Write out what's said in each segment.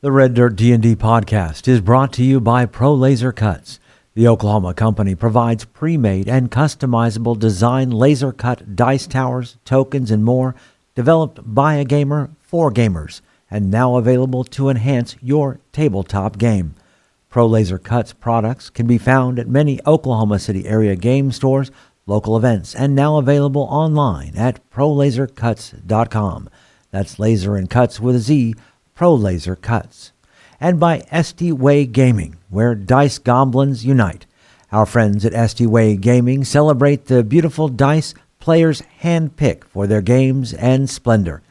The Red Dirt D&D podcast is brought to you by Pro Laser Cuts. The Oklahoma company provides pre-made and customizable design laser cut dice towers, tokens, and more, developed by a gamer for gamers, and now available to enhance your tabletop game. Pro Laser Cuts products can be found at many Oklahoma City area game stores, local events, and now available online at prolasercuts.com. That's laser and cuts with a Z, Pro Laser Cuts. And by SD Way Gaming, where dice goblins unite. Our friends at SD Way Gaming celebrate the beautiful dice players handpick for their games and splendor.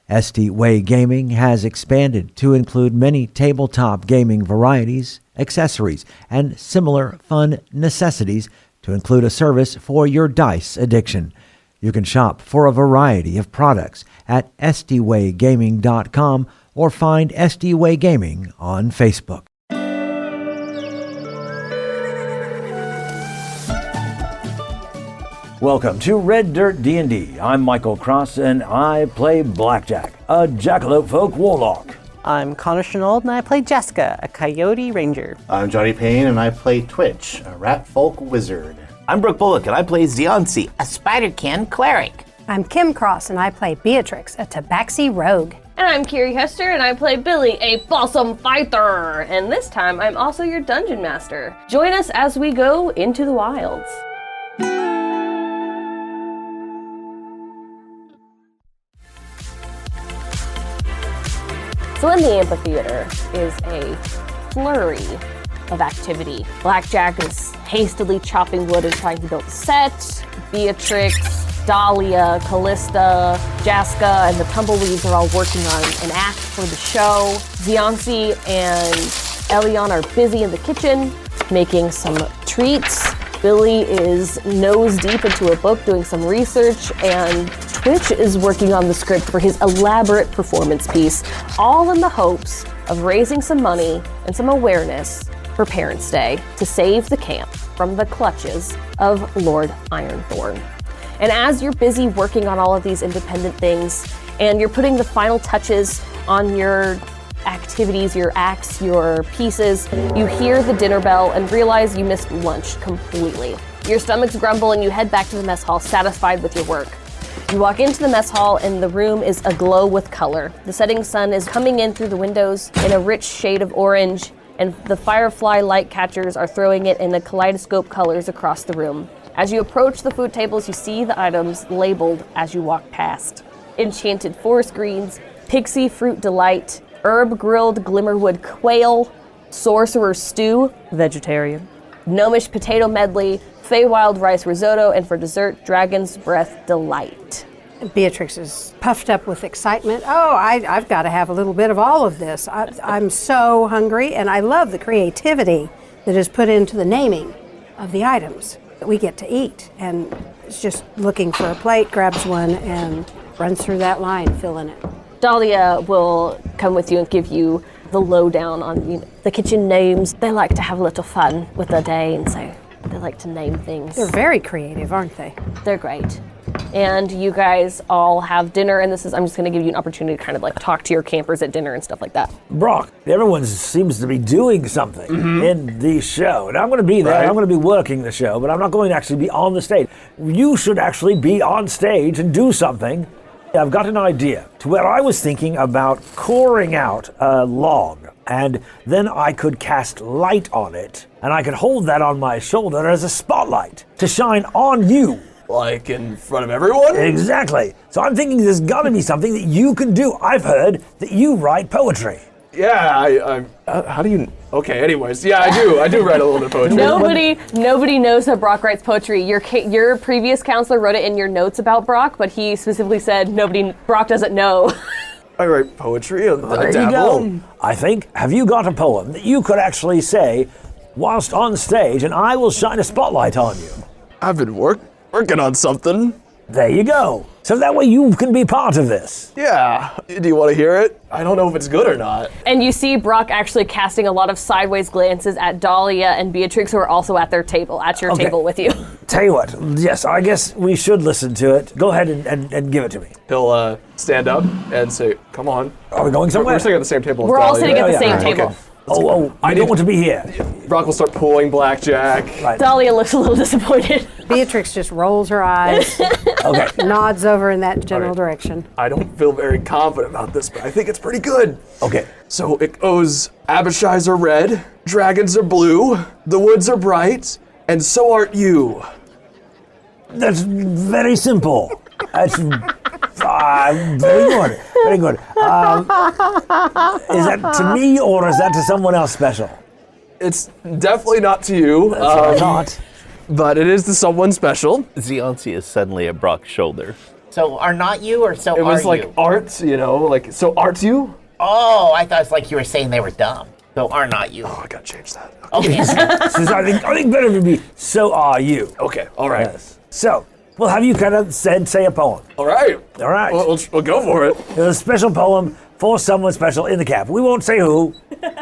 SD Way Gaming has expanded to include many tabletop gaming varieties, accessories, and similar fun necessities to include a service for your dice addiction. You can shop for a variety of products at sdwaygaming.com or find SD Way Gaming on Facebook. Welcome to Red Dirt D&D. I'm Michael Cross, and I play Blackjack, a Jackalope Folk Warlock. I'm Connor Shenold, and I play Jaska, a Coyote Ranger. I'm Johnny Payne, and I play Twitch, a Rat Folk Wizard. I'm Brooke Bullock, and I play Ziansi, a Spider-Can Cleric. I'm Kim Cross, and I play Beatrix, a Tabaxi Rogue. And I'm Kiri Hester, and I play Billy, a Balsam Fighter. And this time, I'm also your Dungeon Master. Join us as we go into the wilds. So in the amphitheater is a flurry of activity. Blackjack is hastily chopping wood and trying to build a set. Beatrix, Dahlia, Callista, Jaska, and the Tumbleweeds are all working on an act for the show. Ziansi and Elion are busy in the kitchen making some treats. Billy is nose deep into a book doing some research, and Twitch is working on the script for his elaborate performance piece, all in the hopes of raising some money and some awareness for Parents' Day to save the camp from the clutches of Lord Ironthorn. And as you're busy working on all of these independent things, and you're putting the final touches on your activities, your acts, your pieces, you hear the dinner bell and realize you missed lunch completely. Your stomachs grumble and you head back to the mess hall, satisfied with your work. You walk into the mess hall and the room is aglow with color. The setting sun is coming in through the windows in a rich shade of orange, and the firefly light catchers are throwing it in the kaleidoscope colors across the room. As you approach the food tables, you see the items labeled as you walk past. Enchanted forest greens, pixie fruit delight, herb grilled glimmerwood quail, sorcerer's stew, vegetarian, gnomish potato medley, Feywild rice risotto, and for dessert, dragon's breath delight. Beatrix is puffed up with excitement. Oh, I've got to have a little bit of all of this. I'm so hungry, and I love the creativity that is put into the naming of the items that we get to eat. And it's just looking for a plate, grabs one, and runs through that line, filling it. Dahlia will come with you and give you the lowdown on the kitchen names. They like to have a little fun with their day, and so they like to name things. They're very creative, aren't they? They're great. And you guys all have dinner, and I'm just going to give you an opportunity to kind of like talk to your campers at dinner and stuff like that. Brock, everyone seems to be doing something in the show. And I'm going to be there, right. I'm going to be working the show, but I'm not going to actually be on the stage. You should actually be on stage and do something. I've got an idea to where I was thinking about coring out a log, and then I could cast light on it, and I could hold that on my shoulder as a spotlight to shine on you. Like in front of everyone? Exactly. So I'm thinking there's got to be something that you can do. I've heard that you write poetry. Yeah, how do you... Okay, anyways, yeah, I do write a little bit of poetry. Nobody knows that Brock writes poetry. Your previous counselor wrote it in your notes about Brock, but he specifically said Brock doesn't know. I write poetry, I there dabble. You go. I think, have you got a poem that you could actually say whilst on stage, and I will shine a spotlight on you? I've been working on something. There you go. so that way you can be part of this. Yeah. Do you want to hear it? I don't know if it's good or not. And you see Brock actually casting a lot of sideways glances at Dahlia and Beatrix, who are also at their table, at your table with you. Tell you what, yes, I guess we should listen to it. Go ahead and give it to me. He'll stand up and say, come on. Are we going somewhere? We're sitting at the same table as We're all Dahlia. sitting at the same Okay. table. I don't want to be here. Brock will start pulling blackjack. Right. Dahlia looks a little disappointed. Beatrix just rolls her eyes, Okay. nods over in that general direction. I don't feel very confident about this, but I think it's pretty good. Okay. So it goes, Abishai's are red, dragons are blue, the woods are bright, and so art you. That's very simple. That's very good. Very good. Is that to me or is that to someone else special? It's definitely not to you, That's what I thought. but it is to someone special. Xionsi is suddenly at Brock's shoulder. So are not you or so It are was like you? art, you know, like, so art you? Oh, I thought it's like you were saying they were dumb. So are not you. Oh, I gotta change that. Okay. Since I think better to be so are you. Okay, all right. Yes. So, we'll have you kind of say a poem. All right. All right. We'll go for it. There's a special poem for someone special in the camp. We won't say who.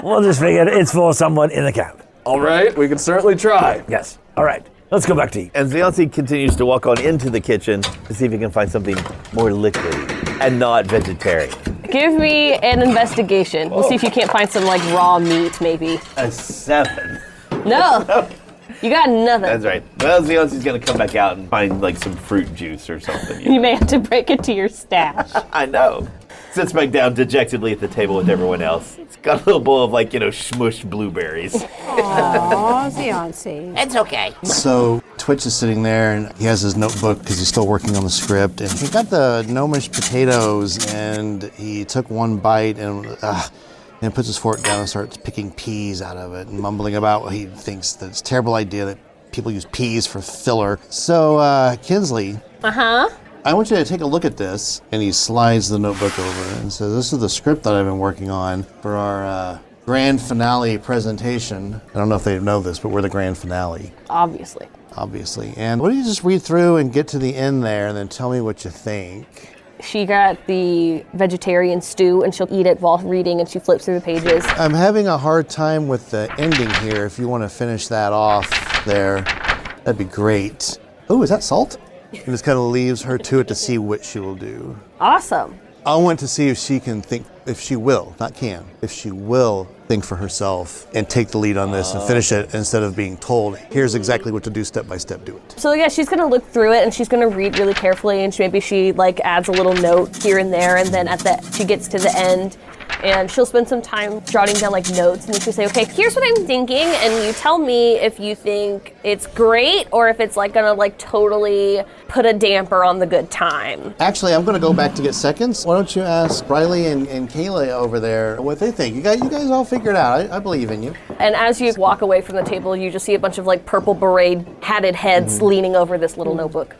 We'll just figure it's for someone in the camp. All right, we can certainly try. Yes. All right. Let's go back to you. And Xionsi continues to walk on into the kitchen to see if he can find something more liquid and not vegetarian. Give me an investigation. We'll see if you can't find some like raw meat, maybe. A 7. No, you got nothing. That's right. Well, Xionsi's gonna come back out and find like some fruit juice or something. You may have to break it to your stash. I know. Sits back down dejectedly at the table with everyone else. It's got a little bowl of like, smushed blueberries. Aw, Xionsi. It's okay. So Twitch is sitting there and he has his notebook because he's still working on the script. And he got the gnomish potatoes and he took one bite and puts his fork down and starts picking peas out of it and mumbling about what he thinks that it's a terrible idea that people use peas for filler. So Kinsley. I want you to take a look at this. And he slides the notebook over and says, this is the script that I've been working on for our grand finale presentation. I don't know if they know this, but we're the grand finale. Obviously. And why don't you just read through and get to the end there and then tell me what you think. She got the vegetarian stew and she'll eat it while reading and she flips through the pages. I'm having a hard time with the ending here. If you want to finish that off there, that'd be great. Oh, is that salt? And just kind of leaves her to it to see what she will do. Awesome. I want to see if she can think, if she will, not can, if she will think for herself and take the lead on this and finish it instead of being told, here's exactly what to do, step by step, do it. So yeah, she's gonna look through it and she's gonna read really carefully and maybe she like adds a little note here and there and then she gets to the end and she'll spend some time jotting down like notes and she'll say, okay, here's what I'm thinking and you tell me if you think it's great or if it's like gonna like totally put a damper on the good time. Actually, I'm going to go back to get seconds. Why don't you ask Riley and Kayla over there what they think? You guys all figure it out. I believe in you. And as you walk away from the table, you just see a bunch of like purple beret hatted heads leaning over this little notebook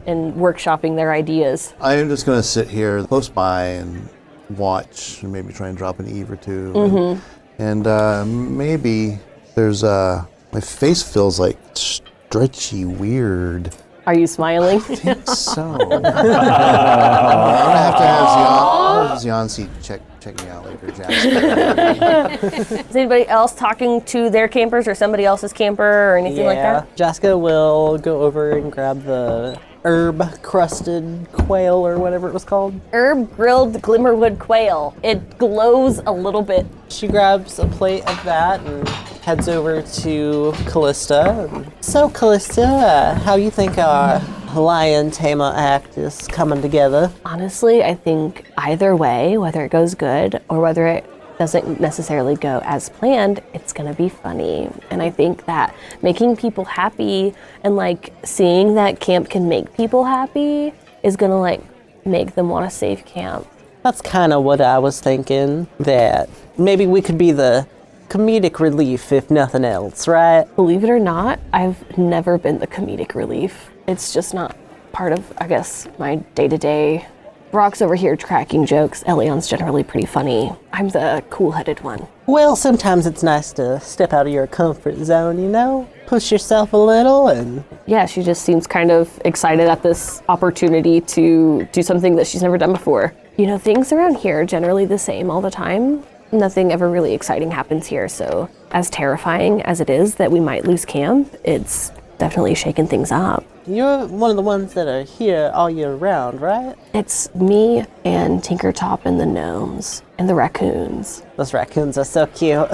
and workshopping their ideas. I am just going to sit here close by and watch and maybe try and drop an Eve or two. And maybe there's my face feels like stretchy weird. Are you smiling? I think so. I'm going to have to have Xionsi check me out later, Jaska. Is anybody else talking to their campers or somebody else's camper or anything like that? Jaska will go over and grab the herb-crusted quail or whatever it was called. Herb grilled Glimmerwood quail. It glows a little bit. She grabs a plate of that and heads over to Callista. So Callista, how you think our lion tamer act is coming together? Honestly, I think either way, whether it goes good or whether it doesn't necessarily go as planned, it's gonna be funny. And I think that making people happy and like seeing that camp can make people happy is gonna like make them want to save camp. That's kind of what I was thinking, that maybe we could be the comedic relief if nothing else, right? Believe it or not, I've never been the comedic relief. It's just not part of, I guess, my day-to-day Brock's over here cracking jokes. Elion's generally pretty funny. I'm the cool-headed one. Well, sometimes it's nice to step out of your comfort zone, you know? Push yourself a little and... Yeah, she just seems kind of excited at this opportunity to do something that she's never done before. You know, things around here are generally the same all the time. Nothing ever really exciting happens here, so as terrifying as it is that we might lose camp, it's definitely shaking things up. You're one of the ones that are here all year round, right? It's me and Tinkertop and the gnomes and the raccoons. Those raccoons are so cute.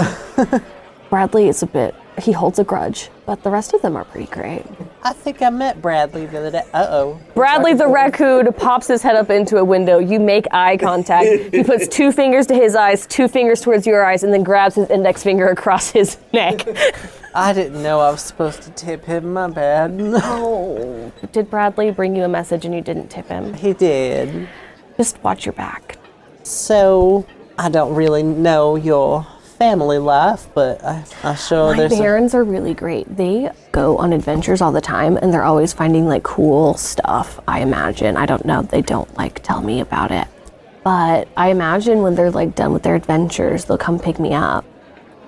Bradley is he holds a grudge, but the rest of them are pretty great. I think I met Bradley the other day. Uh-oh. Bradley the raccoon pops his head up into a window. You make eye contact. He puts 2 fingers to his eyes, 2 fingers towards your eyes, and then grabs his index finger across his neck. I didn't know I was supposed to tip him. My bad. Oh. Did Bradley bring you a message and you didn't tip him? He did. Just watch your back. So, I don't really know your family life, but I sure My parents are really great. They go on adventures all the time, and they're always finding like cool stuff, I imagine. I don't know. They don't like tell me about it. But I imagine when they're like done with their adventures, they'll come pick me up.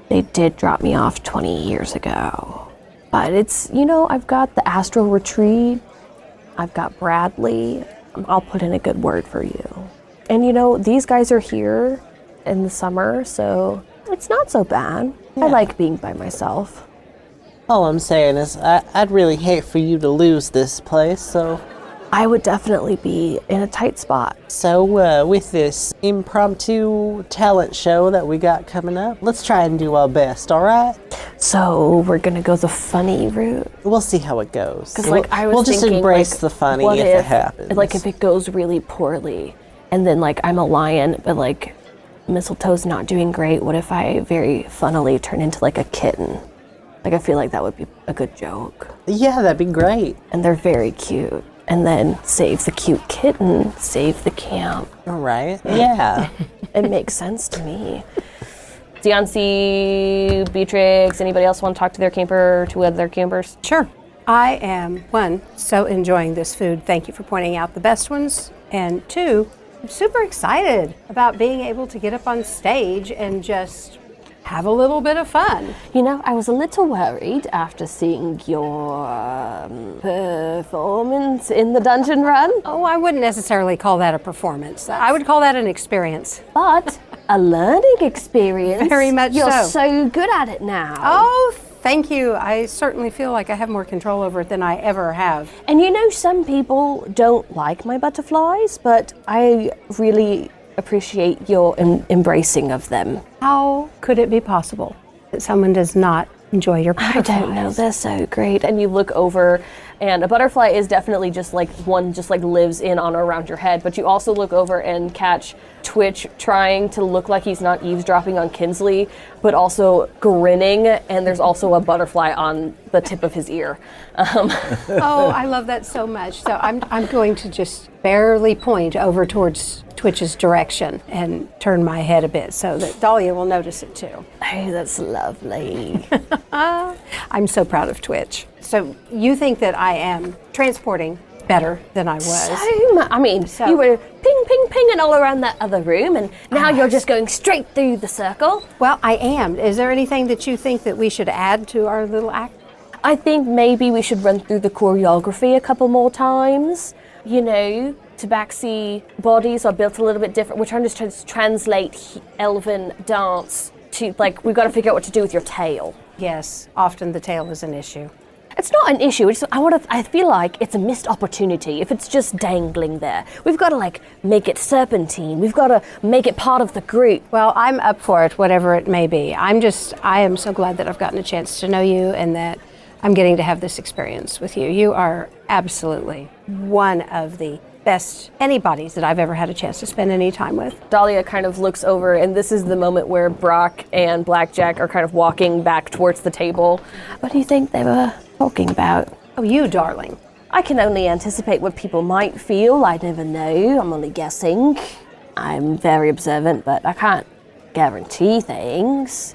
They did drop me off 20 years ago. But it's, you know, I've got the Astral Retreat. I've got Bradley. I'll put in a good word for you. And you know, these guys are here in the summer, so it's not so bad. Yeah. I like being by myself. All I'm saying is I'd really hate for you to lose this place, so... I would definitely be in a tight spot. So with this impromptu talent show that we got coming up, let's try and do our best, all right? So we're gonna go the funny route? We'll see how it goes. Because like I was we'll just thinking, embrace like, the funny if it happens. Like if it goes really poorly, and then like I'm a lion, but like Mistletoe's not doing great, what if I very funnily turn into like a kitten? Like I feel like that would be a good joke. Yeah, that'd be great. And they're very cute. And then save the cute kitten, save the camp. All right. Yeah. It makes sense to me. Deoncy, Beatrix, anybody else want to talk to their camper, to other campers? Sure. I am, 1, so enjoying this food. Thank you for pointing out the best ones. And 2, I'm super excited about being able to get up on stage and just have a little bit of fun. You know, I was a little worried after seeing your performance in the dungeon run. Oh, I wouldn't necessarily call that a performance. I would call that an experience. But a learning experience. Very much You're so. so good at it now. Oh, thank you. I certainly feel like I have more control over it than I ever have. And you know, some people don't like my butterflies, but I really appreciate your embracing of them. How could it be possible that someone does not enjoy your butterflies? I don't know, they're so great. And you look over, and a butterfly is definitely just like one just like lives in on or around your head, but you also look over and catch Twitch trying to look like he's not eavesdropping on Kinsley, but also grinning, and there's also a butterfly on the tip of his ear. Oh, I love that so much. So I'm going to just barely point over towards Twitch's direction and turn my head a bit so that Dahlia will notice it too. Oh, that's lovely. I'm so proud of Twitch. So you think that I am transporting better than I was? You were ping, ping, pinging all around that other room, and now you're just going straight through the circle. Well, I am. Is there anything that you think that we should add to our little act? I think maybe we should run through the choreography a couple more times. You know, Tabaxi bodies are built a little bit different. We're trying to translate elven dance to, like, we've got to figure out what to do with your tail. Yes, often the tail is an issue. It's not an issue. I feel like it's a missed opportunity if it's just dangling there. We've got to like make it serpentine. We've got to make it part of the group. Well, I'm up for it, whatever it may be. I am so glad that I've gotten a chance to know you and that I'm getting to have this experience with you. You are absolutely one of the best anybody's that I've ever had a chance to spend any time with. Dahlia kind of looks over, and this is the moment where Brock and Blackjack are kind of walking back towards the table. What do you think they were talking about? Oh, you darling. I can only anticipate what people might feel. I never know. I'm only guessing. I'm very observant, but I can't guarantee things.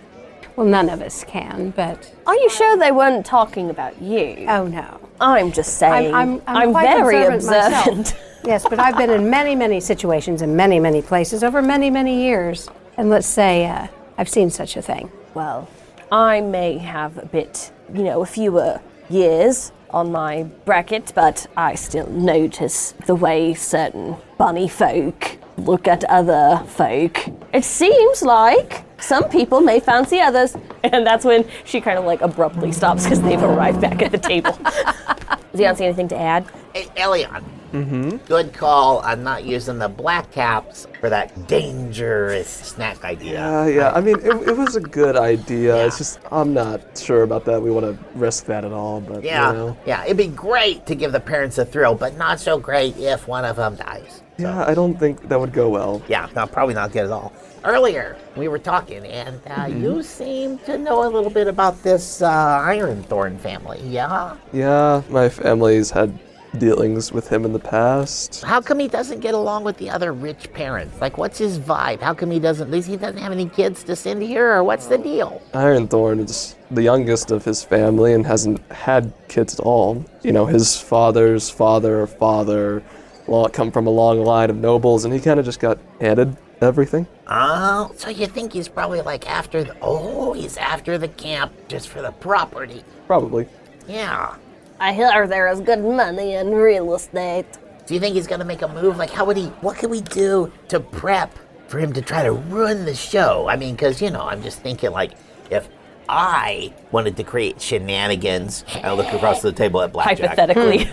Well, none of us can, but... Are you sure they weren't talking about you? Oh, no. I'm just saying. I'm I'm quite very observant. Yes, but I've been in many, many situations in many, many places over many, many years. And let's say I've seen such a thing. Well, I may have a bit, a few years on my bracket, but I still notice the way certain bunny folk look at other folk. It seems like some people may fancy others. And that's when she kind of abruptly stops because they've arrived back at the table. Does Leon see anything to add? Hey, Elion. Mm-hmm. Good call on not using the black caps for that dangerous snack idea. Yeah. I mean, it was a good idea. It's just, I'm not sure about that. We want to risk that at all, but Yeah, it'd be great to give the parents a thrill, but not so great if one of them dies. Yeah, I don't think that would go well. Yeah, no, probably not good at all. Earlier, we were talking, and you seem to know a little bit about this Ironthorn family, yeah? Yeah, my family's had dealings with him in the past. How come he doesn't get along with the other rich parents? What's his vibe? How come he doesn't have any kids to send here, or what's the deal? Ironthorn is the youngest of his family and hasn't had kids at all. His father's father come from a long line of nobles, and he kind of just got handed everything. Oh, so you think he's probably he's after the camp just for the property? Probably. Yeah. I hear there is good money in real estate. Do you think he's gonna make a move? What can we do to prep for him to try to ruin the show? I mean, because, I'm just thinking, if I wanted to create shenanigans, I look across the table at Blackjack. Hypothetically.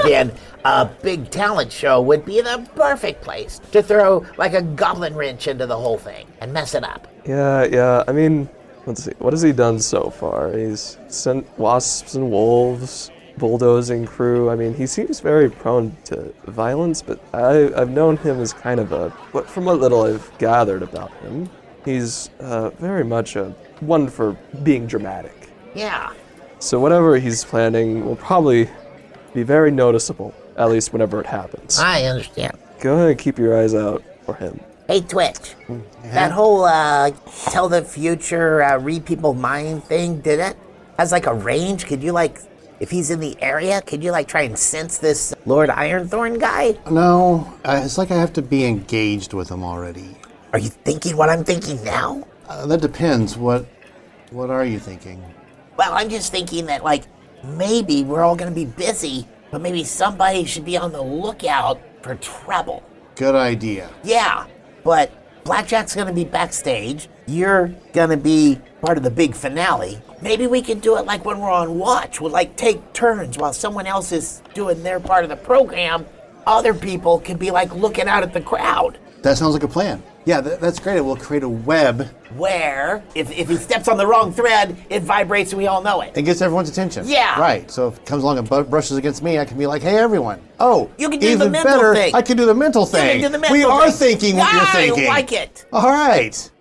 Then a big talent show would be the perfect place to throw a goblin wrench into the whole thing and mess it up. Yeah. I mean, let's see. What has he done so far? He's sent wasps and wolves, bulldozing crew. I mean, he seems very prone to violence, but I've known him as kind of from what little I've gathered about him, he's very much a one for being dramatic. Yeah. So whatever he's planning will probably be very noticeable, at least whenever it happens. I understand. Go ahead and keep your eyes out for him. Hey, Twitch. That whole tell the future, read people's mind thing, did it? Has a range? Could you if he's in the area, could you try and sense this Lord Ironthorn guy? No, it's I have to be engaged with him already. Are you thinking what I'm thinking now? That depends. What are you thinking? Well, I'm just thinking that maybe we're all gonna be busy, but maybe somebody should be on the lookout for trouble. Good idea. Yeah, but Blackjack's gonna be backstage. You're gonna be part of the big finale. Maybe we can do it when we're on watch. We'll take turns while someone else is doing their part of the program. Other people can be looking out at the crowd. That sounds like a plan. Yeah, that's great. We'll create a web where if he steps on the wrong thread, it vibrates and we all know it. It gets everyone's attention. Yeah. Right. So if it comes along and brushes against me, I can be hey, everyone. Oh, you can do even the mental better, thing. I can do the mental thing. You can do the mental we thing. are thinking what you're thinking. I like it. All right.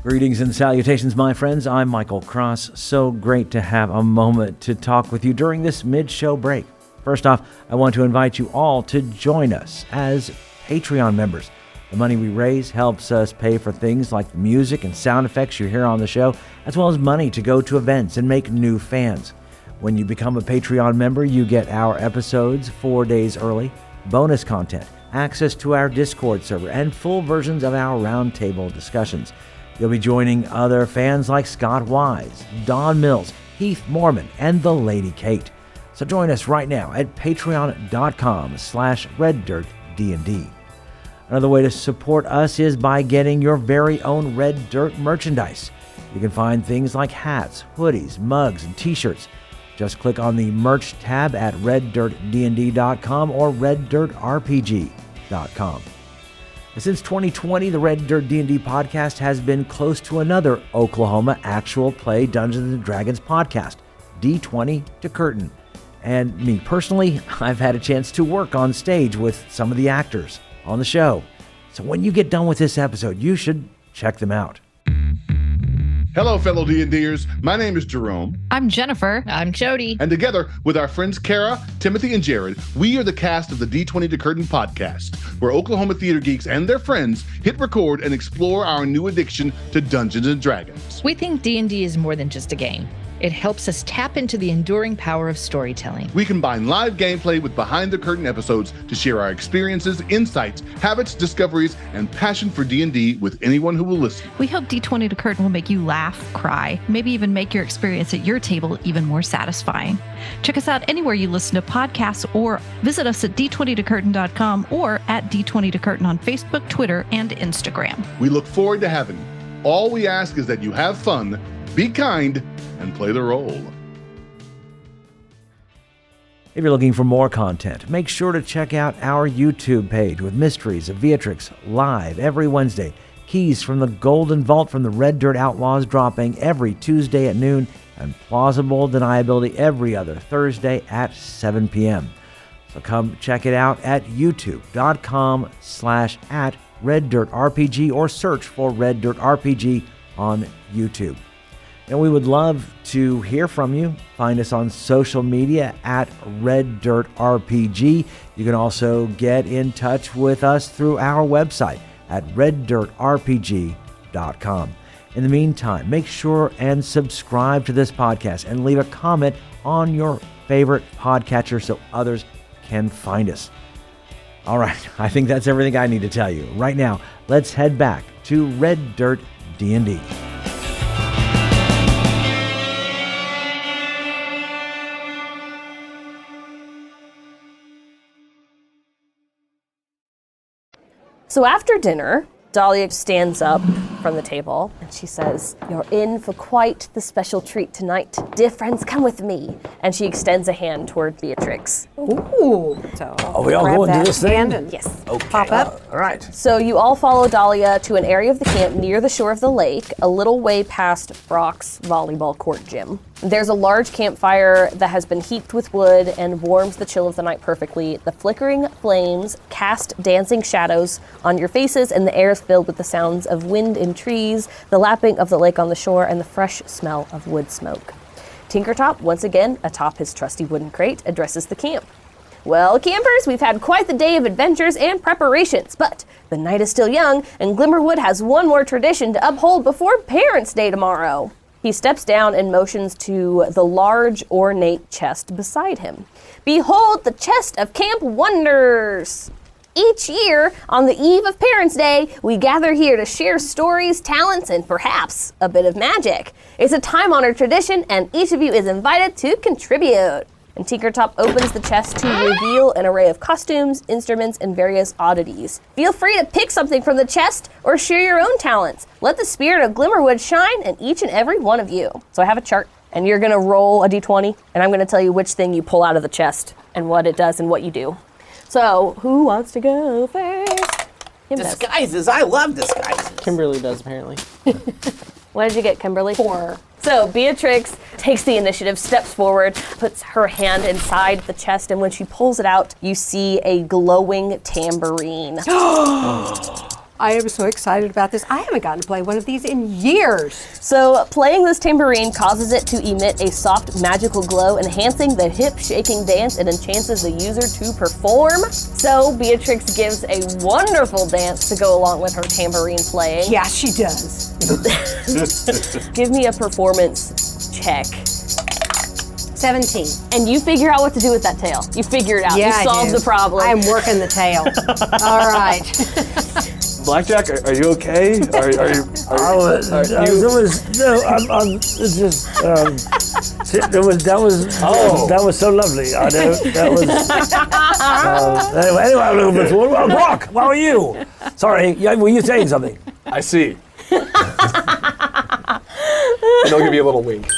Greetings and salutations, my friends. I'm Michael Cross. So great to have a moment to talk with you during this mid-show break. First off, I want to invite you all to join us as Patreon members. The money we raise helps us pay for things like the music and sound effects you hear on the show, as well as money to go to events and make new fans. When you become a Patreon member, you get our episodes 4 days early, bonus content, access to our Discord server, and full versions of our roundtable discussions. You'll be joining other fans like Scott Wise, Don Mills, Heath Mormon, and the Lady Kate. So join us right now at patreon.com/RedDirtDnD. Another way to support us is by getting your very own Red Dirt merchandise. You can find things like hats, hoodies, mugs, and t-shirts. Just click on the merch tab at RedDirtDnD.com or RedDirtRPG.com. Since 2020, the Red Dirt D&D podcast has been close to another Oklahoma actual play Dungeons & Dragons podcast, D20 to Curtain. And me personally, I've had a chance to work on stage with some of the actors on the show. So when you get done with this episode, you should check them out. Hello, fellow D&Ders. My name is Jerome. I'm Jennifer. I'm Jody. And together with our friends Kara, Timothy, and Jared, we are the cast of the D20 to Curtain podcast, where Oklahoma theater geeks and their friends hit record and explore our new addiction to Dungeons & Dragons. We think D&D is more than just a game. It helps us tap into the enduring power of storytelling. We combine live gameplay with behind-the-curtain episodes to share our experiences, insights, habits, discoveries, and passion for D&D with anyone who will listen. We hope D20 to Curtain will make you laugh, cry, maybe even make your experience at your table even more satisfying. Check us out anywhere you listen to podcasts or visit us at d20tocurtain.com or at D20 to Curtain on Facebook, Twitter, and Instagram. We look forward to having you. All we ask is that you have fun, be kind, and play the role. If you're looking for more content, make sure to check out our YouTube page with Mysteries of Beatrix live every Wednesday. Keys from the Golden Vault from the Red Dirt Outlaws dropping every Tuesday at noon, and Plausible Deniability every other Thursday at 7 p.m. So come check it out at youtube.com/@RedDirtRPG or search for Red Dirt RPG on YouTube. And we would love to hear from you. Find us on social media at Red Dirt RPG. You can also get in touch with us through our website at reddirtrpg.com. In the meantime, make sure and subscribe to this podcast and leave a comment on your favorite podcatcher so others can find us. All right, I think that's everything I need to tell you. Right now, let's head back to Red Dirt D&D. So after dinner, Dahlia stands up from the table and she says, "You're in for quite the special treat tonight. Dear friends, come with me." And she extends a hand toward Beatrix. Ooh. So Are we all going to this thing? Yes. Okay. Pop up. All right. So you all follow Dahlia to an area of the camp near the shore of the lake, a little way past Brock's volleyball court gym. There's a large campfire that has been heaped with wood and warms the chill of the night perfectly. The flickering flames cast dancing shadows on your faces, and the air is filled with the sounds of wind in trees, the lapping of the lake on the shore, and the fresh smell of wood smoke. Tinkertop, once again atop his trusty wooden crate, addresses the camp. "Well, campers, we've had quite the day of adventures and preparations, but the night is still young, and Glimmerwood has one more tradition to uphold before Parents' Day tomorrow." He steps down and motions to the large, ornate chest beside him. "Behold the chest of Camp Wonders! Each year, on the eve of Parents' Day, we gather here to share stories, talents, and perhaps a bit of magic. It's a time-honored tradition, and each of you is invited to contribute." And Tinkertop opens the chest to reveal an array of costumes, instruments, and various oddities. Feel free to pick something from the chest or share your own talents. Let the spirit of Glimmerwood shine in each and every one of you. So I have a chart, and you're gonna roll a d20, and I'm gonna tell you which thing you pull out of the chest and what it does and what you do. So who wants to go first? Kim does. Disguises. I love disguises. Kimberly does, apparently. What did you get, Kimberly? 4. So Beatrix takes the initiative, steps forward, puts her hand inside the chest, and when she pulls it out, you see a glowing tambourine. I am so excited about this. I haven't gotten to play one of these in years. So playing this tambourine causes it to emit a soft magical glow, enhancing the hip-shaking dance and enchants the user to perform. So Beatrix gives a wonderful dance to go along with her tambourine playing. Yeah, she does. Give me a performance check. 17. And you figure out what to do with that tail. You figure it out. Yeah, you solve the problem. I'm working the tail. All right. Blackjack, are you okay? Are you? That was so lovely. I know that was. Anyway, I'm looking before. Oh, Brock, how are you? Sorry, were you saying something? I see. And I'll give you a little wink.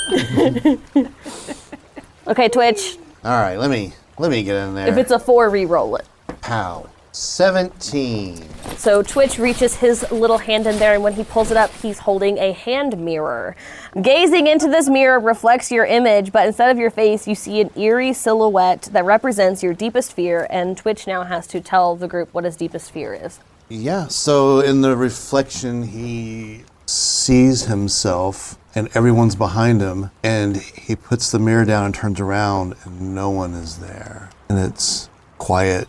Okay, Twitch. All right, let me get in there. If it's a 4, re-roll it. Pow. 17. So Twitch reaches his little hand in there, and when he pulls it up, he's holding a hand mirror. Gazing into this mirror reflects your image, but instead of your face, you see an eerie silhouette that represents your deepest fear, and Twitch now has to tell the group what his deepest fear is. Yeah, so in the reflection, he sees himself and everyone's behind him, and he puts the mirror down and turns around and no one is there. And it's quiet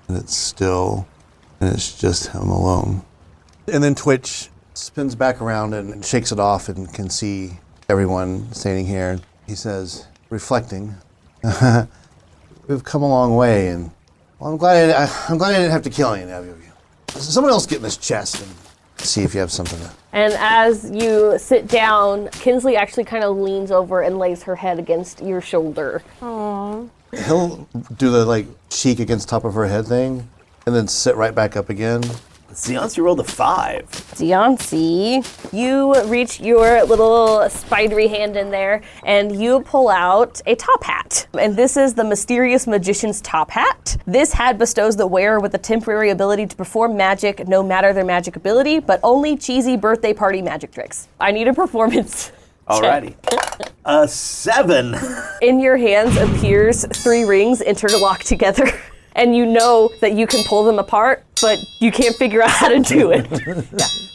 and it's still and it's just him alone. And then Twitch spins back around and shakes it off and can see everyone standing here. He says, reflecting, we've come a long way, and well, I'm glad I didn't have to kill any of you. Someone else get in this chest and see if you have something to... And as you sit down, Kinsley actually kind of leans over and lays her head against your shoulder. Aww. He'll do the cheek against top of her head thing and then sit right back up again. Ziansi rolled a 5. Ziansi, you reach your little spidery hand in there and you pull out a top hat. And this is the Mysterious Magician's top hat. This hat bestows the wearer with the temporary ability to perform magic no matter their magic ability, but only cheesy birthday party magic tricks. I need a performance. Alrighty. A 7. In your hands appears 3 rings interlocked together. And you know that you can pull them apart, but you can't figure out how to do it.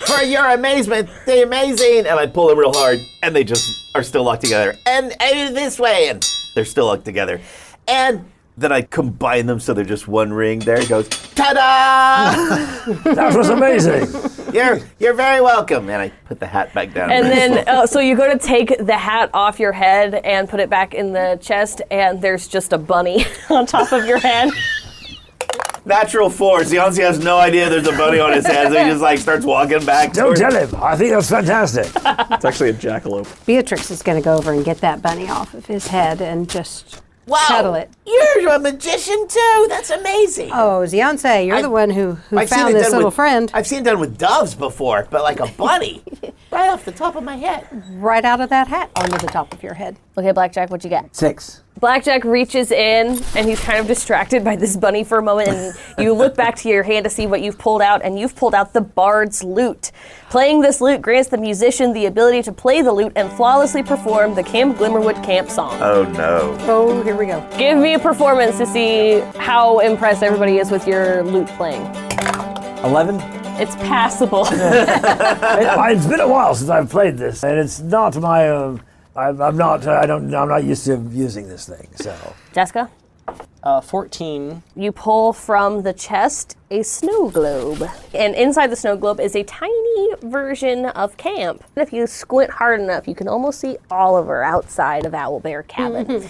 For your amazement, they're amazing. And I pull them real hard, and they just are still locked together. And this way, and they're still locked together. And then I combine them so they're just one ring. There it goes. Ta-da! That was amazing. You're very welcome. And I put the hat back down. And then, so you go to take the hat off your head and put it back in the chest, and there's just a bunny on top of your head. Natural 4. Ziansi has no idea there's a bunny on his head, so he just starts walking back. Don't tell him. I think that's fantastic. It's actually a jackalope. Beatrix is going to go over and get that bunny off of his head and just cuddle it. You're a magician too. That's amazing. Oh, Ziansi, you're the one who found this little friend. I've seen it done with doves before, but like a bunny, right off the top of my head. Right out of that hat onto the top of your head. Okay, Blackjack, what you got? 6. Blackjack reaches in, and he's kind of distracted by this bunny for a moment, and you look back to your hand to see what you've pulled out, and you've pulled out the Bard's Lute. Playing this lute grants the musician the ability to play the lute and flawlessly perform the Camp Glimmerwood camp song. Oh, no. Oh, here we go. Give me a performance to see how impressed everybody is with your lute playing. 11. It's passable. It's been a while since I've played this, and it's not my... I'm not used to using this thing, so. Jaska? 14. You pull from the chest a snow globe. And inside the snow globe is a tiny version of camp. And if you squint hard enough, you can almost see Oliver outside of Owlbear Cabin.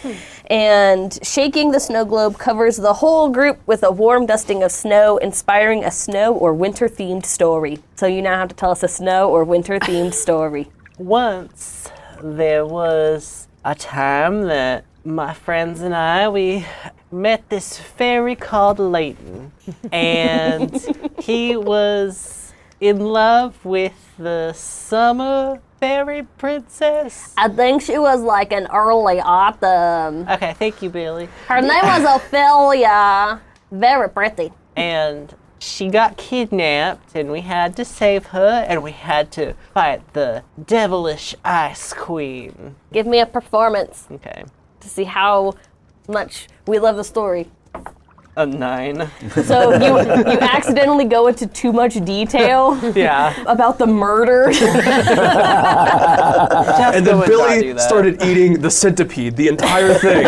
And shaking the snow globe covers the whole group with a warm dusting of snow, inspiring a snow or winter-themed story. So you now have to tell us a snow or winter-themed story. Once there was a time that my friends and we met this fairy called Leighton, and he was in love with the summer fairy princess. I think she was like an early autumn. Okay, thank you, Billy. Her name was Ophelia. Very pretty. And she got kidnapped, and we had to save her, and we had to fight the devilish Ice Queen. Give me a performance. Okay. To see how much we love the story. A 9. So you accidentally go into too much detail about the murder. And then Billy started eating the centipede, the entire thing.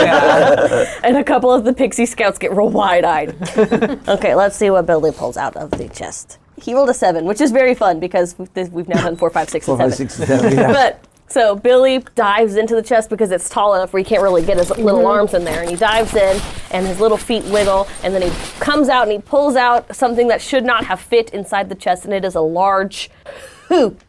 And a couple of the pixie scouts get real wide-eyed. Okay, let's see what Billy pulls out of the chest. He rolled a 7, which is very fun because we've now done 4, 5, 6, and 7. 4, 5, 6, and 7, yeah. But so Billy dives into the chest because it's tall enough where he can't really get his little arms in there. And he dives in, and his little feet wiggle, and then he comes out and he pulls out something that should not have fit inside the chest, and it is a large hoop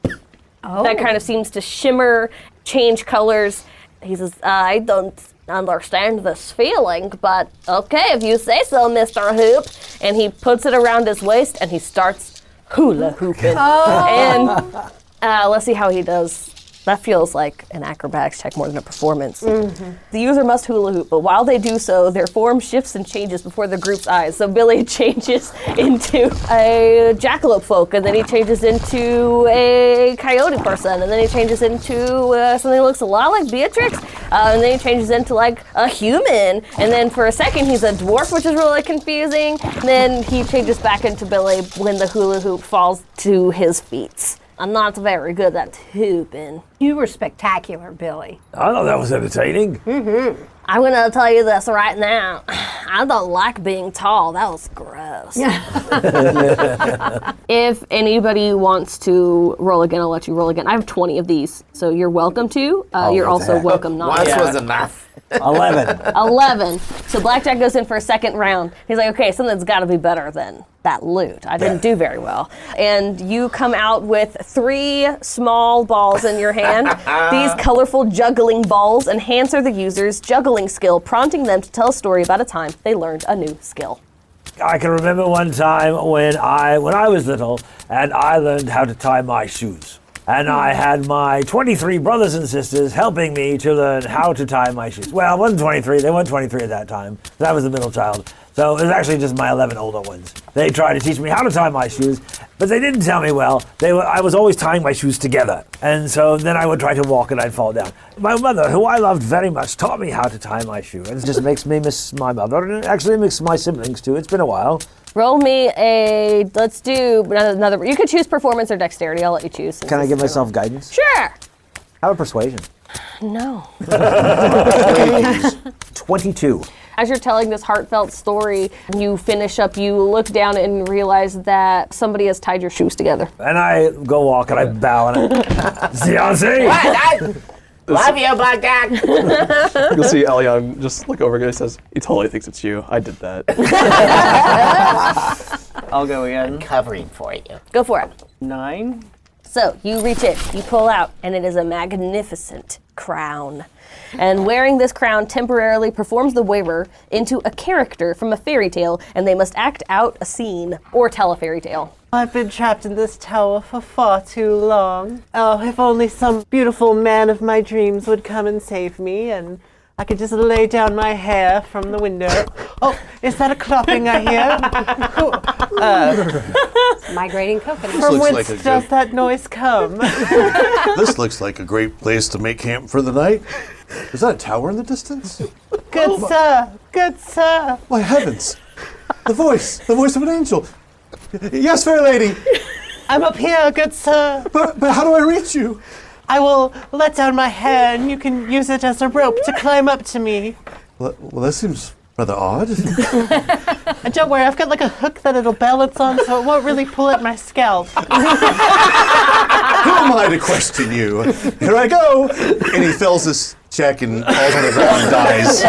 that kind of seems to shimmer, change colors. He says, I don't understand this feeling, but okay, if you say so, Mr. Hoop. And he puts it around his waist, and he starts hula hooping. And let's see how he does. That feels like an acrobatics check more than a performance. The user must hula hoop, but while they do so, their form shifts and changes before the group's eyes. So Billy changes into a jackalope folk, and then he changes into a coyote person, and then he changes into something that looks a lot like Beatrix, and then he changes into like a human, and then for a second he's a dwarf, which is really confusing. And then he changes back into Billy when the hula hoop falls to his feet. I'm not very good at hooping. You were spectacular, Billy. I thought that was entertaining. I'm gonna tell you this right now. I don't like being tall. That was gross. If anybody wants to roll again, I'll let you roll again. I have 20 of these, so you're welcome to. You're also welcome not Once to. was enough. 11. 11. So Blackjack goes in for a second round. He's like, okay, something's got to be better than that loot. I didn't do very well. And you come out with 3 small balls in your hand. These colorful juggling balls enhance the user's juggling skill, prompting them to tell a story about a time they learned a new skill. I can remember one time when I was little and I learned how to tie my shoes. And I had my 23 brothers and sisters helping me to learn how to tie my shoes. Well, I wasn't 23, they weren't 23 at that time. I was the middle child. So it was actually just my 11 older ones. They tried to teach me how to tie my shoes, but they didn't tell me well. I was always tying my shoes together. And so then I would try to walk and I'd fall down. My mother, who I loved very much, taught me how to tie my shoe. And it just makes me miss my mother, and it actually makes my siblings too. It's been a while. Roll me let's do another, you could choose performance or dexterity. I'll let you choose. Can I give myself guidance? Sure. How about persuasion? No. 22. As you're telling this heartfelt story, you finish up, you look down and realize that somebody has tied your shoes together. And I go walk and I bow and Zianzi! Love you, Blackjack. You'll see Elion just look over and he says, he totally thinks it's you. I did that. I'll go again. Covering for you. Go for it. 9. So you reach in, you pull out, and it is a magnificent crown. And wearing this crown temporarily performs the wearer into a character from a fairy tale, and they must act out a scene or tell a fairy tale. I've been trapped in this tower for far too long. Oh, if only some beautiful man of my dreams would come and save me, and I could just lay down my hair from the window. Oh, is that a clopping I hear? Migrating coconut. From looks whence like a does good- that noise come? This looks like a great place to make camp for the night. Is that a tower in the distance? Good sir, good sir. My heavens! The voice of an angel. Yes, fair lady. I'm up here, good sir. But how do I reach you? I will let down my hair and you can use it as a rope to climb up to me. Well, that seems rather odd. And don't worry, I've got like a hook that it'll balance on so it won't really pull at my scalp. Who am I to question you? Here I go. And he fills this check and falls on the ground and dies.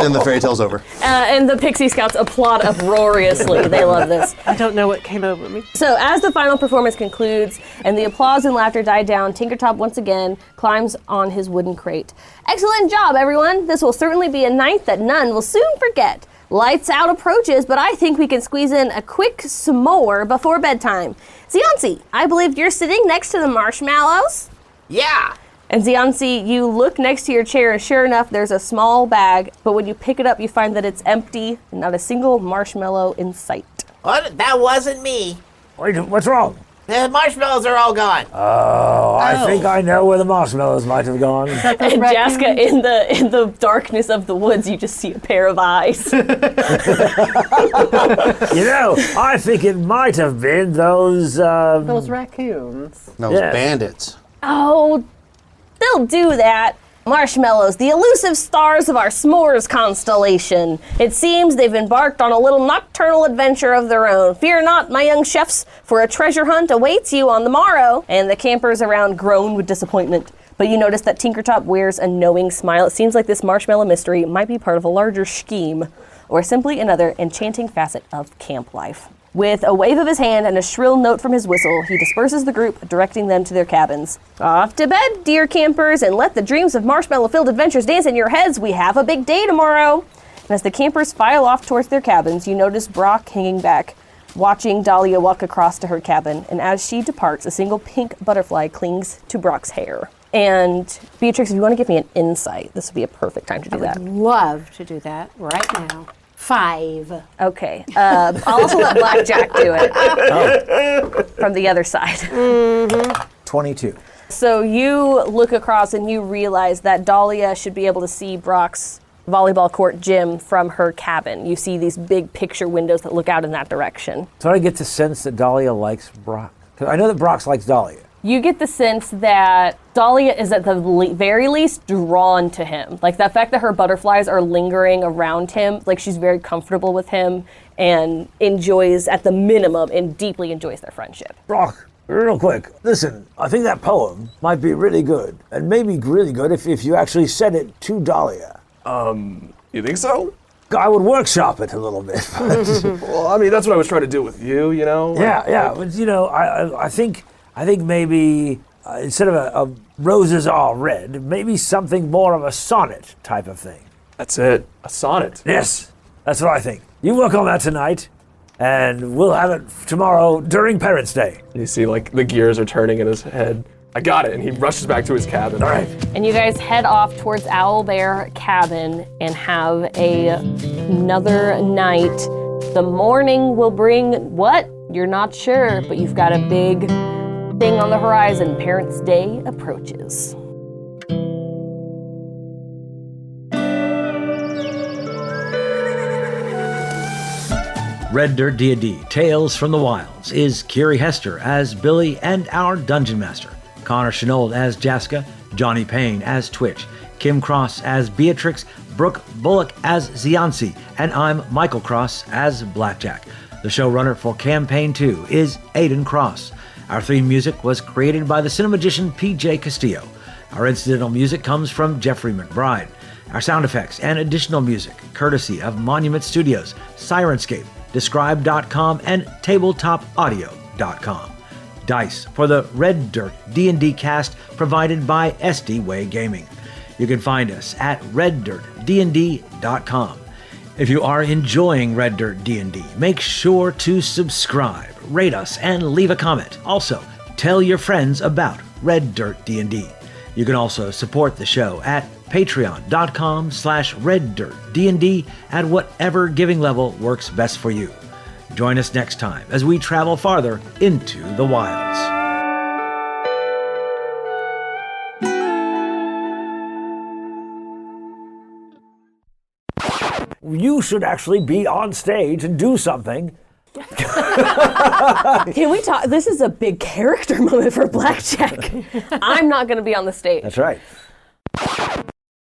And the fairy tale's over. And the Pixie Scouts applaud uproariously. They love this. I don't know what came over me. So as the final performance concludes and the applause and laughter die down, Tinkertop once again climbs on his wooden crate. Excellent job, everyone. This will certainly be a night that none will soon forget. Lights out approaches, but I think we can squeeze in a quick s'more before bedtime. Zianzi, I believe you're sitting next to the marshmallows? Yeah. And Zianzi, you look next to your chair, and sure enough, there's a small bag, but when you pick it up, you find that it's empty and not a single marshmallow in sight. What? That wasn't me. Wait, what's wrong? The marshmallows are all gone. Oh, I think I know where the marshmallows might have gone. And Jaska, in the darkness of the woods, you just see a pair of eyes. You know, I think it might have been those raccoons. Those bandits. Oh, they'll do that. Marshmallows, the elusive stars of our s'mores constellation. It seems they've embarked on a little nocturnal adventure of their own. Fear not, my young chefs, for a treasure hunt awaits you on the morrow. And the campers around groan with disappointment. But you notice that Tinkertop wears a knowing smile. It seems like this marshmallow mystery might be part of a larger scheme, or simply another enchanting facet of camp life. With a wave of his hand and a shrill note from his whistle, he disperses the group, directing them to their cabins. Off to bed, dear campers, and let the dreams of marshmallow-filled adventures dance in your heads. We have a big day tomorrow. And as the campers file off towards their cabins, you notice Brock hanging back, watching Dahlia walk across to her cabin. And as she departs, a single pink butterfly clings to Brock's hair. And Beatrix, if you want to give me an insight, this would be a perfect time to do that. I would love to do that right now. 5. Okay. I'll also let Blackjack do it from the other side. 22. So you look across and you realize that Dahlia should be able to see Brock's volleyball court gym from her cabin. You see these big picture windows that look out in that direction. So I get the sense that Dahlia likes Brock. Because I know that Brox likes Dahlia. You get the sense that Dahlia is at the very least drawn to him. Like the fact that her butterflies are lingering around him, like she's very comfortable with him and enjoys, at the minimum, and deeply enjoys their friendship. Brock, real quick, listen, I think that poem might be really good, and maybe really good if you actually said it to Dahlia. You think so? I would workshop it a little bit. Well, I mean, that's what I was trying to do with you, you know? Yeah, but I think maybe instead of a roses are red, maybe something more of a sonnet type of thing. That's it, a sonnet. Yes, that's what I think. You work on that tonight, and we'll have it tomorrow during Parents' Day. You see, like, the gears are turning in his head. I got it, and he rushes back to his cabin. All right. And you guys head off towards Owlbear Cabin and have another night. The morning will bring what? You're not sure, but you've got a big thing on the horizon. Parents' Day approaches. Red Dirt D&D Tales from the Wilds is Kiri Hester as Billy and our Dungeon Master, Connor Shenold as Jaska, Johnny Payne as Twitch, Kim Cross as Beatrix, Brooke Bullock as Ziansi, and I'm Michael Cross as Blackjack. The showrunner for Campaign 2 is Aidan Cross. Our theme music was created by the cinemagician PJ Castillo. Our incidental music comes from Jeffrey McBride. Our sound effects and additional music, courtesy of Monument Studios, Sirenscape, Describe.com, and TabletopAudio.com. Dice for the Red Dirt D&D cast provided by SD Way Gaming. You can find us at reddirtdnd.com. If you are enjoying Red Dirt D&D, make sure to subscribe, rate us, and leave a comment. Also, tell your friends about Red Dirt D&D. You can also support the show at patreon.com/reddirtdnd at whatever giving level works best for you. Join us next time as we travel farther into the wilds. You should actually be on stage and do something. Can we talk? This is a big character moment for Blackjack. I'm not going to be on the stage. That's right.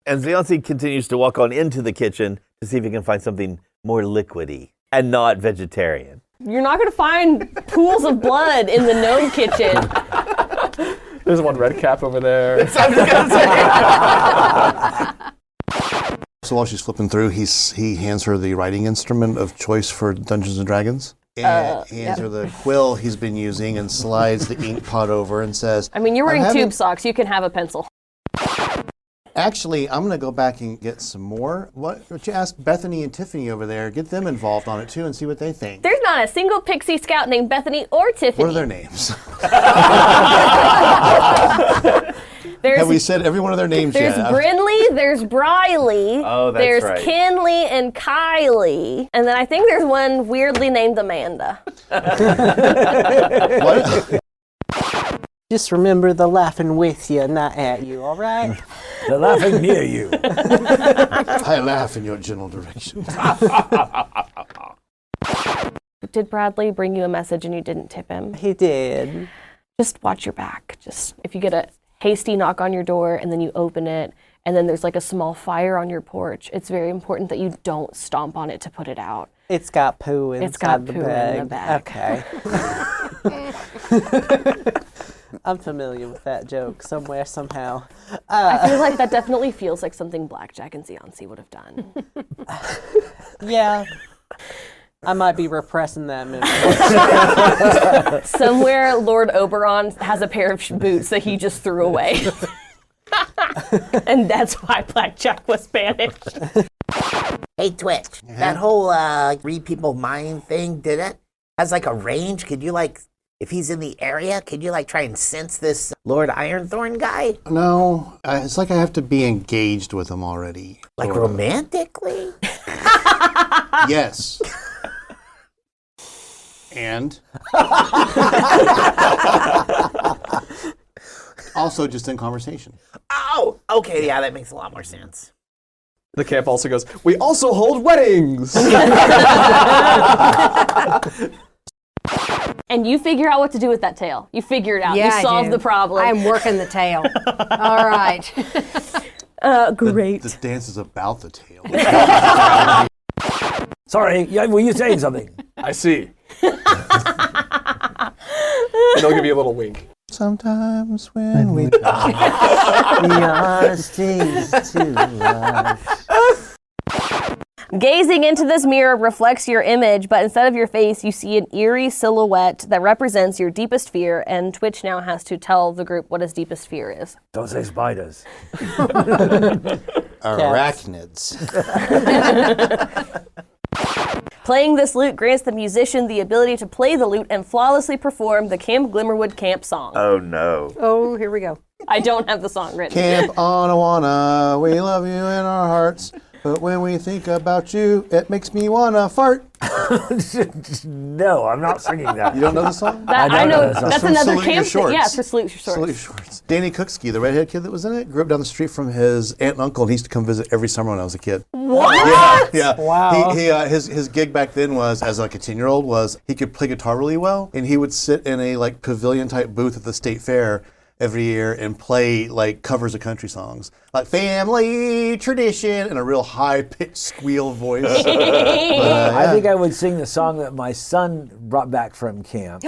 And Ziansi continues to walk on into the kitchen to see if he can find something more liquidy and not vegetarian. You're not going to find pools of blood in the gnome kitchen. There's one red cap over there. So I'm just going to say. So while she's flipping through, he hands her the writing instrument of choice for Dungeons & Dragons. And hands her the quill he's been using and slides the ink pot over and says, I mean, you're wearing tube socks. You can have a pencil. Actually, I'm going to go back and get some more. What you ask Bethany and Tiffany over there, get them involved on it too and see what they think. There's not a single pixie scout named Bethany or Tiffany. What are their names? Have we said every one of their names yet? There's Brinley, there's Briley, there's right. Kinley and Kylie, and then I think there's one weirdly named Amanda. What? Just remember the laughing with you, not at you, all right? They're laughing near you. I laugh in your general direction. Did Bradley bring you a message and you didn't tip him? He did. Just watch your back. Just if you get a hasty knock on your door and then you open it and then there's like a small fire on your porch, it's very important that you don't stomp on it to put it out. It's got poo inside the bag. Okay. I'm familiar with that joke somewhere, somehow. I feel like that definitely feels like something Blackjack and Ziansi would have done. Yeah. I might be repressing that memory. Somewhere Lord Oberon has a pair of boots that he just threw away. And that's why Blackjack was banished. Hey, Twitch, that whole read people mind thing, did it? Has like a range? Could you like, if he's in the area, could you like try and sense this Lord Ironthorn guy? No, it's like I have to be engaged with him already. Like romantically? Yes. And? Also just in conversation. Oh, okay, yeah, that makes a lot more sense. The camp also goes, we also hold weddings! And you figure out what to do with that tail. You figure it out. Yeah, you solve the problem. I'm working the tail. All right. Great. The dance is about the tail. Sorry, were you saying something? I see. And they'll give you a little wink. Sometimes when we The honesty is too much. Gazing into this mirror reflects your image, but instead of your face, you see an eerie silhouette that represents your deepest fear, and Twitch now has to tell the group what his deepest fear is. Don't say spiders. Arachnids. Playing this lute grants the musician the ability to play the lute and flawlessly perform the Camp Glimmerwood camp song. Oh no. Oh, here we go. I don't have the song written. Camp Onawana, we love you in our hearts. But when we think about you, it makes me wanna fart. No, I'm not singing that. You don't know the song? I know that song. that's from another Salute Your camp. Shorts. Yeah, it's for Salute Your Shorts. Salute Your Shorts. Danny Cookski, the redhead kid that was in it, grew up down the street from his aunt and uncle, and he used to come visit every summer when I was a kid. What? Yeah. Wow. His gig back then was, as like a 10-year-old, was he could play guitar really well, and he would sit in a like pavilion type booth at the state fair every year and play like covers of country songs, like Family Tradition, in a real high-pitched squeal voice. I think I would sing the song that my son brought back from camp,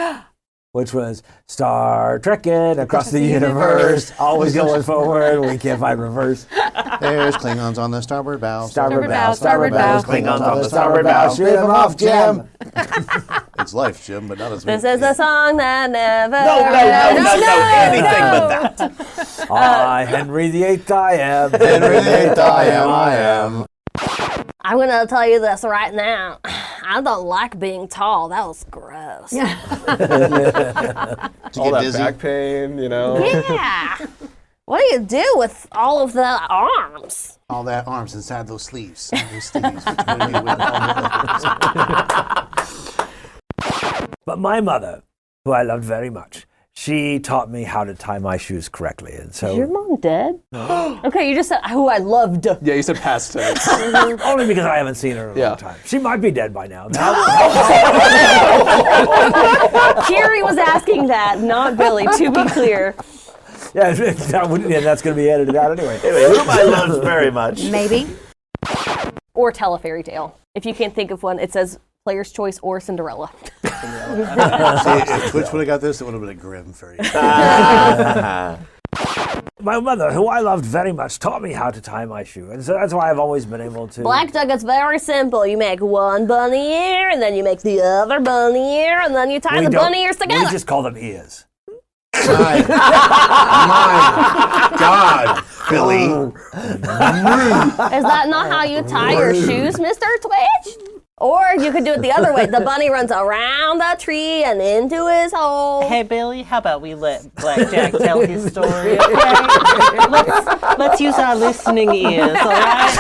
which was Star Trekking across the universe, always going forward, we can't find reverse. There's Klingons on the starboard bow. Starboard bow, starboard bow. Klingons on the starboard bow, shoot 'em off, Jim. It's life, Jim, but not as This is the song that never. No, anything but that. I, Henry VIII, I am. Henry VIII, I am. I'm gonna tell you this right now. I don't like being tall. That was gross. To All get that dizzy. back pain, you know. Yeah. What do you do with all of the arms? All that arms inside those sleeves. Those sleeves, which made me win. But my mother, who I loved very much, she taught me how to tie my shoes correctly. And so, Is your mom dead? Okay, you just said who I loved. Yeah, you said past tense. only because I haven't seen her in a long time. She might be dead by now. Kiri was asking that, not Billy, to be clear. Yeah, that's going to be edited out anyway. Anyway, whom I loved very much. Maybe. Or tell a fairy tale. If you can't think of one, it says Player's Choice or Cinderella. See, if Twitch would have got this, it would have been a grim fairy. My mother, who I loved very much, taught me how to tie my shoe. And so that's why I've always been able to. Blackjack is very simple. You make one bunny ear, and then you make the other bunny ear, and then you tie the bunny ears together. We just call them ears. My God, Billy. Is that not how you tie your shoes, Mr. Twitch? Or you could do it the other way. The bunny runs around the tree and into his hole. Hey, Billy, how about we let Blackjack tell his story, okay? Let's use our listening ears, all right?